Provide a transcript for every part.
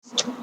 All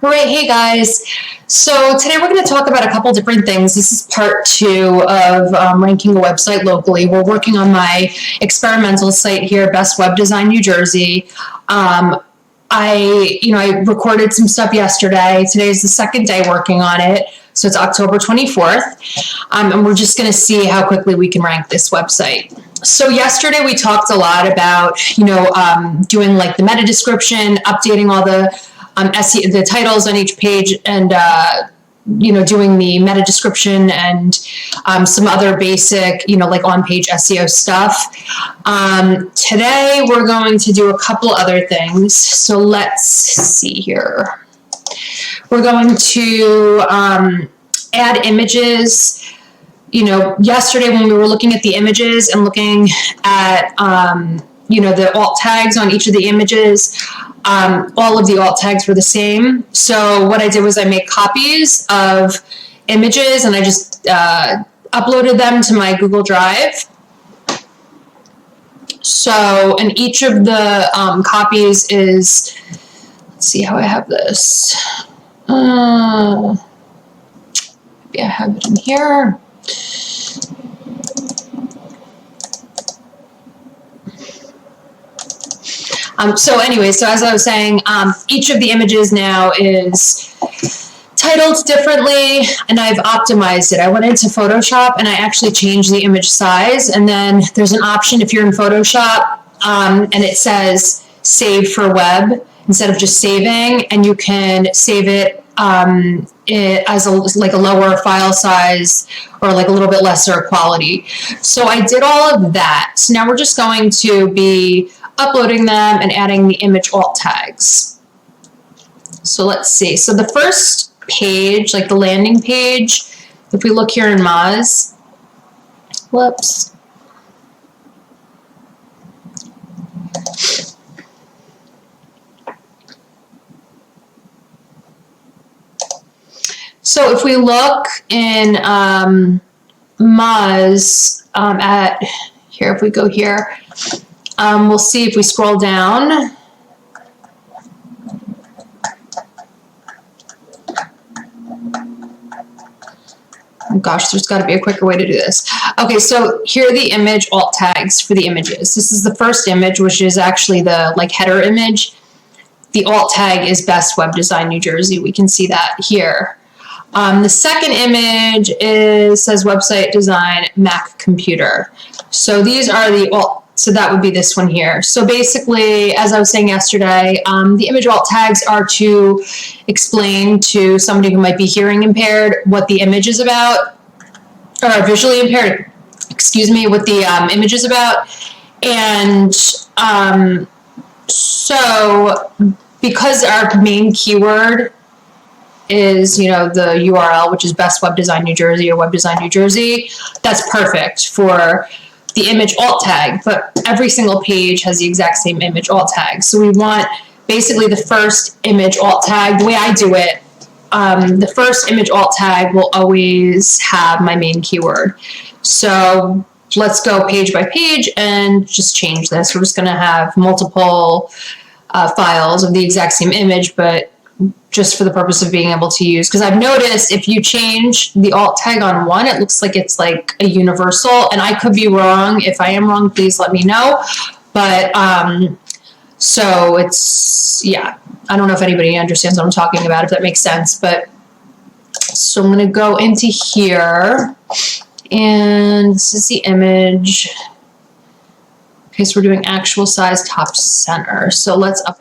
right, hey guys. So today we're going to talk about a couple different things. This is part 2 of ranking a website locally. We're working on my experimental site here, Best Web Design New Jersey. I recorded some stuff yesterday. Today is the second day working on it. So it's October 24th. And we're just going to see how quickly we can rank this website. So yesterday we talked a lot about, doing like the meta description, updating all the SEO, the titles on each page, and doing the meta description and some other basic, like on-page SEO stuff. Today we're going to do a couple other things. So let's see here. We're going to add images. Yesterday when we were looking at the images and looking at the alt tags on each of the images, all of the alt tags were the same. So what I did was I made copies of images and I just uploaded them to my Google Drive. So, and each of the copies is, let's see how I have this. Maybe I have it in here. So as I was saying, each of the images now is titled differently, and I've optimized it. I went into Photoshop and I actually changed the image size, and then there's an option if you're in Photoshop and it says save for web instead of just saving, and you can save it as a lower file size or like a little bit lesser quality. So I did all of that. So now we're just going to be uploading them and adding the image alt tags. So let's see. So the first page, like the landing page, if we look here in Moz, whoops. So if we look in Moz at here, if we go here, we'll see if we scroll down. Oh gosh, there's got to be a quicker way to do this. Okay, so here are the image alt tags for the images. This is the first image, which is actually the header image. The alt tag is Best Web Design New Jersey. We can see that here. The second image says website design Mac computer. So these are the alt. So that would be this one here. So basically, as I was saying yesterday, the image alt tags are to explain to somebody who might be hearing impaired what the image is about, or visually impaired, what the image is about. And so because our main keyword is, the URL, which is Best Web Design New Jersey or Web Design New Jersey, that's perfect for the image alt tag, but every single page has the exact same image alt tag. So we want basically the first image alt tag. The way I do it, the first image alt tag will always have my main keyword. So let's go page by page and just change this. We're just going to have multiple files of the exact same image, but just for the purpose of being able to use, because I've noticed if you change the alt tag on one, it looks like it's like a universal, and I could be wrong. If I am wrong, please let me know. But so it's, yeah, I don't know if anybody understands what I'm talking about, if that makes sense. But so I'm going to go into here, and this is the image. Okay, so we're doing actual size top center. So let's up.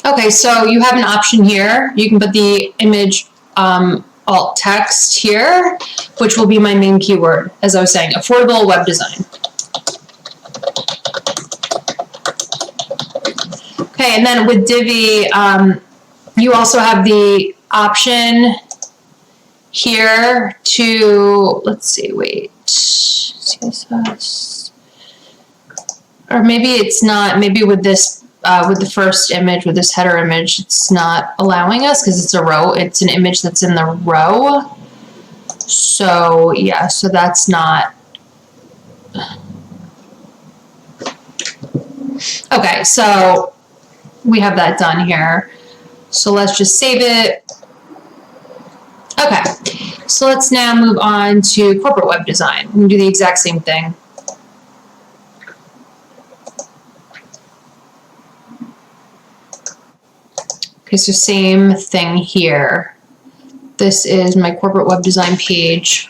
Okay, so you have an option here. You can put the image alt text here, which will be my main keyword, as I was saying, affordable web design. Okay, and then with Divi, you also have the option here to, let's see, wait, CSS. Or maybe it's not, maybe with this, with the first image, with this header image, it's not allowing us because it's a row. It's an image that's in the row. So yeah, so that's not. Okay, so we have that done here. So let's just save it. Okay, so let's now move on to corporate web design. We can do the exact same thing. Okay, so same thing here. This is my corporate web design page.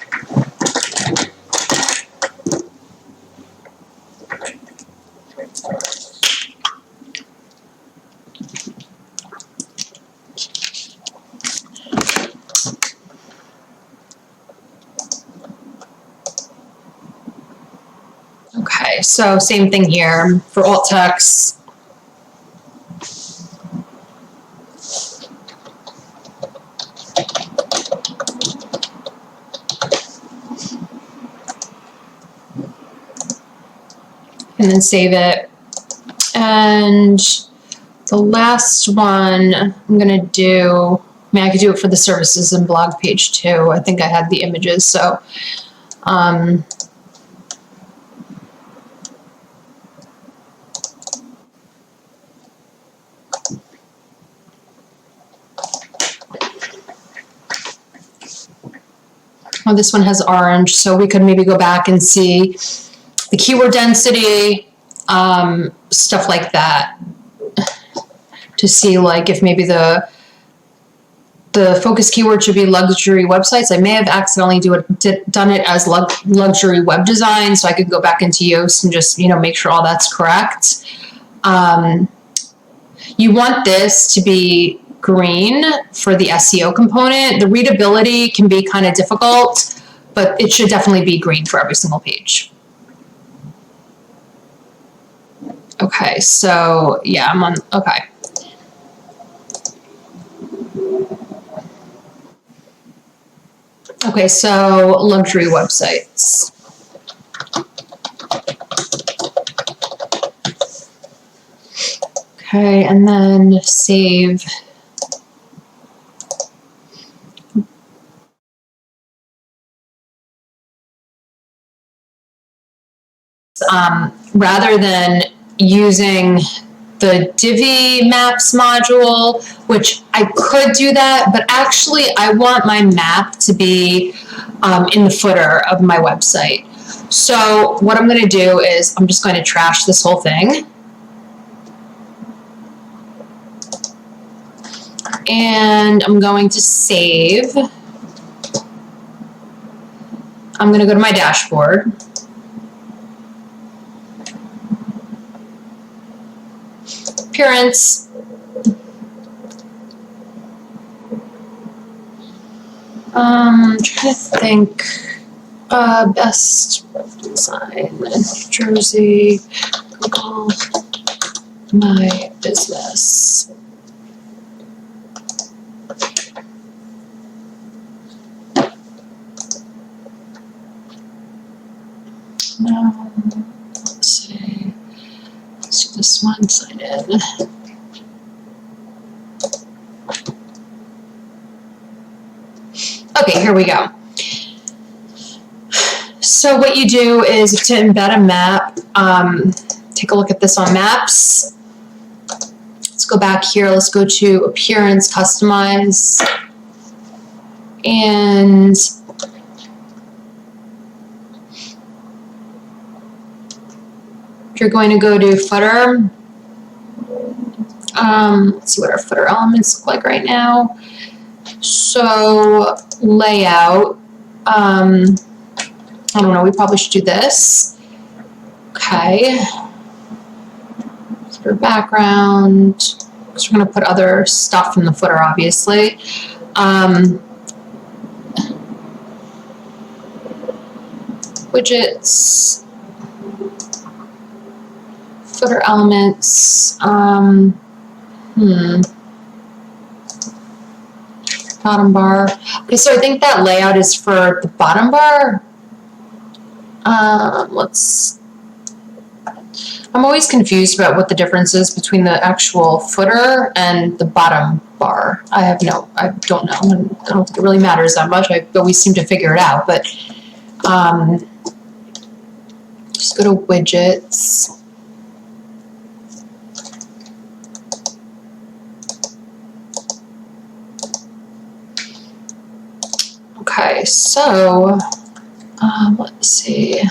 Okay, so same thing here for alt text. And then save it. And the last one I'm gonna do, I mean, I could do it for the services and blog page too. I think I had the images, so. Oh, this one has orange, so we could maybe go back and see the keyword density, stuff like that, to see like if maybe the focus keyword should be luxury websites. I may have accidentally done it as luxury web design, so I could go back into Yoast and just make sure all that's correct. You want this to be green for the SEO component. The readability can be kind of difficult, but it should definitely be green for every single page. Okay, so yeah, I'm on, okay. Okay, so luxury websites. Okay, and then save. Rather than using the Divi Maps module, which I could do that, but actually I want my map to be in the footer of my website. So what I'm going to do is I'm just going to trash this whole thing. And I'm going to save. I'm going to go to my dashboard. Appearance. I'm trying to think. Best design, New Jersey, Google My Business. Now, let's see. Let's do this one, sign in. Okay, here we go. So what you do is to embed a map, take a look at this on Maps. Let's go back here. Let's go to Appearance, Customize. And you're going to go to Footer. Let's see what our footer elements look like right now. So layout. I don't know, we probably should do this. Okay. For background, because we're going to put other stuff in the footer, obviously. Widgets, footer elements, bottom bar. Okay, so I think that layout is for the bottom bar. I'm always confused about what the difference is between the actual footer and the bottom bar. I don't know. I don't think it really matters that much. I always seem to figure it out, but just go to widgets. so let's see.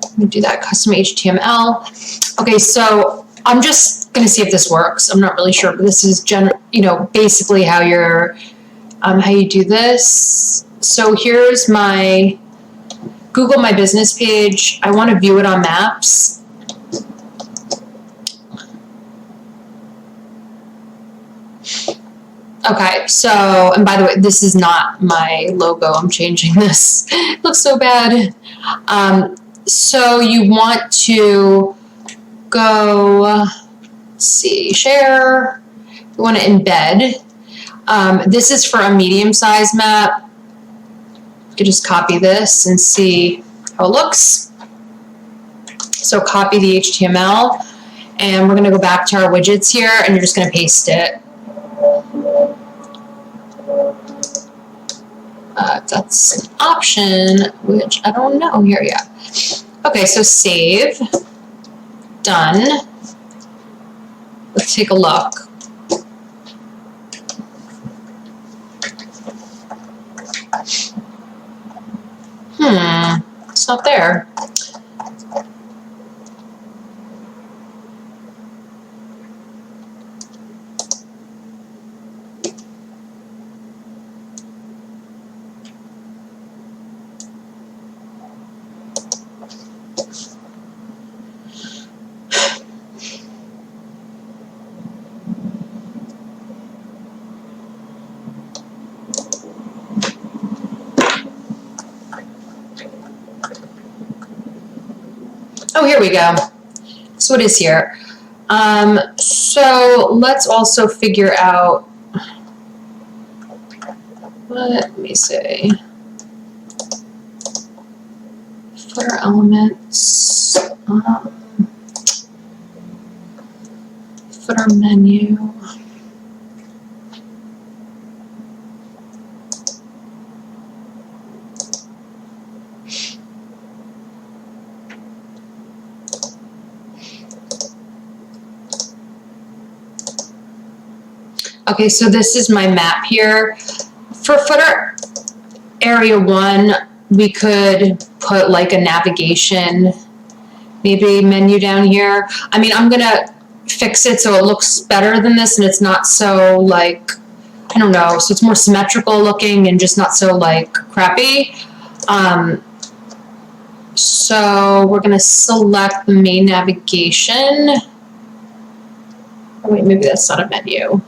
Let me do that custom HTML. Okay, so I'm just going to see if this works. I'm not really sure, but this is basically how you do this. So here's my Google My Business page. I want to view it on Maps. Okay, so, and by the way, this is not my logo. I'm changing this. It looks so bad. So you want to go, let's see, share. You want to embed. This is for a medium-sized map. You can just copy this and see how it looks. So copy the HTML, and we're going to go back to our widgets here, and you're just going to paste it. That's an option, which I don't know here yet. Okay, so save. Done. Let's take a look. It's not there. Oh, here we go. So it is here. So let's also figure out, let me see, footer elements, footer menu. Okay, so this is my map here. For footer area 1, we could put like a navigation, maybe menu down here. I mean, I'm gonna fix it so it looks better than this and it's not so like, I don't know, so it's more symmetrical looking and just not so like crappy. So we're gonna select the main navigation. Oh wait, maybe that's not a menu.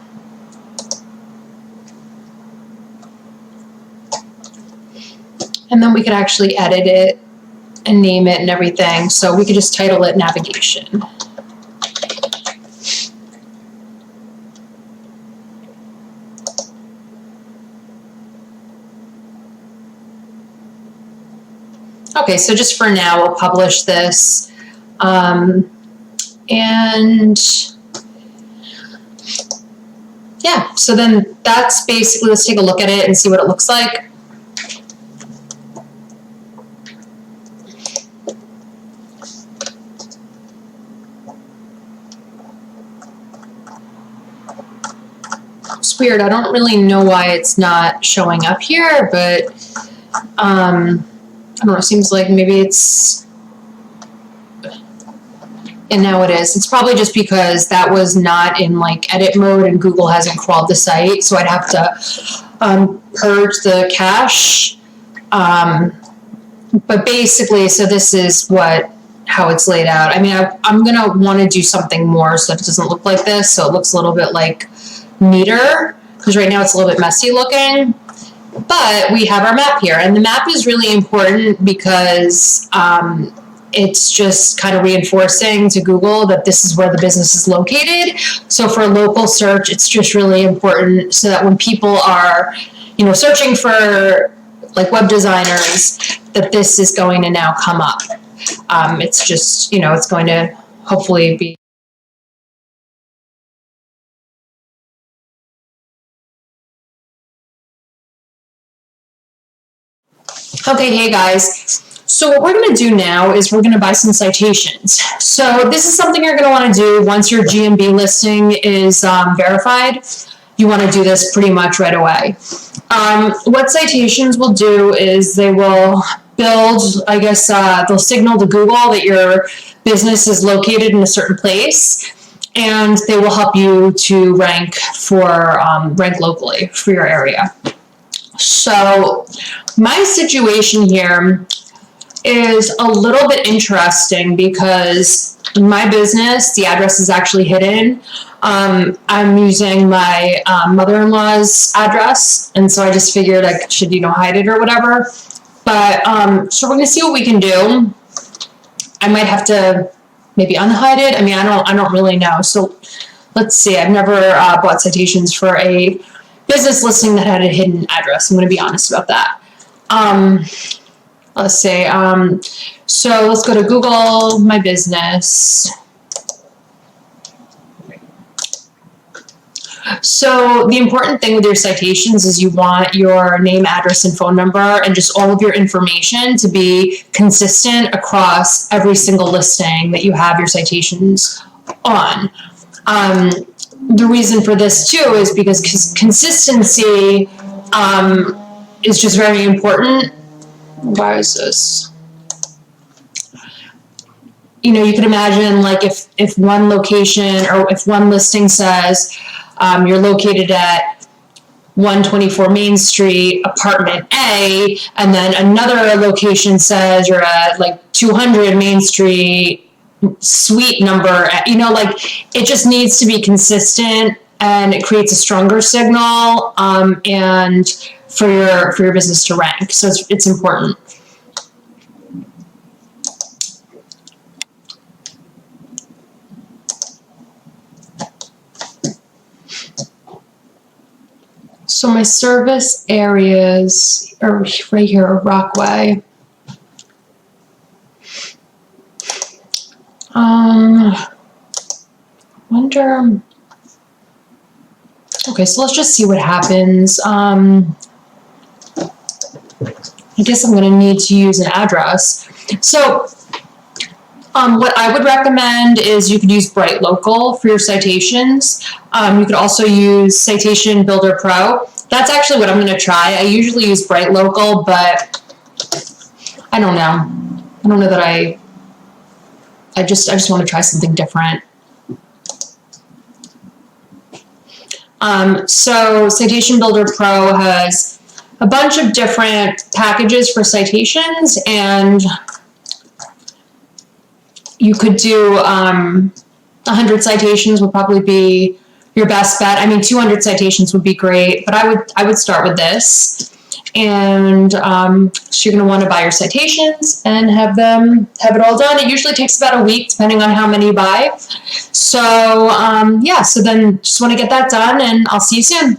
And then we could actually edit it and name it and everything. So we could just title it navigation. Okay, so just for now, we'll publish this. And yeah, so then that's basically, let's take a look at it and see what it looks like. It's weird. I don't really know why it's not showing up here, but I don't know. It seems like maybe it's, and now it is. It's probably just because that was not in like edit mode and Google hasn't crawled the site, so I'd have to purge the cache. But basically, so this is how it's laid out. I mean, I'm gonna want to do something more so that it doesn't look like this, so it looks a little bit like neater, because right now it's a little bit messy looking. But we have our map here, and the map is really important because it's just kind of reinforcing to Google that this is where the business is located. So for a local search, it's just really important so that when people are, searching for like web designers, that this is going to now come up. It's just, it's going to hopefully be. Okay, hey guys. So what we're going to do now is we're going to buy some citations. So this is something you're going to want to do once your GMB listing is verified. you want to do this pretty much right away. What citations will do is they will build, I guess, they'll signal to Google that your business is located in a certain place, and they will help you to rank locally for your area. So my situation here is a little bit interesting because my business, the address is actually hidden. I'm using my mother-in-law's address, and so I just figured I should, hide it or whatever. But so we're gonna see what we can do. I might have to maybe unhide it. I mean, I don't really know. So let's see. I've never bought citations for a business listing that had a hidden address. I'm gonna be honest about that. Let's see. So let's go to Google My Business. So the important thing with your citations is you want your name, address, and phone number, and just all of your information to be consistent across every single listing that you have your citations on. The reason for this too is because consistency is just very important. Why is this? You can imagine, like, if one location or if one listing says you're located at 124 Main Street, apartment A, and then another location says you're at like 200 Main Street, suite number, it just needs to be consistent, and it creates a stronger signal, and for your business to rank. So it's important. So my service areas are right here, Rockway. Wonder. Okay, so let's just see what happens. I guess I'm going to need to use an address. So what I would recommend is you could use Bright Local for your citations. You could also use Citation Builder Pro. That's actually what I'm going to try. I usually use Bright Local, but I don't know. I don't know that I just want to try something different. So Citation Builder Pro has a bunch of different packages for citations, and you could do 100 citations would probably be your best bet. I mean, 200 citations would be great, but I would start with this. And so you're going to want to buy your citations and have it all done. It usually takes about a week, depending on how many you buy. So yeah, so then just want to get that done, and I'll see you soon.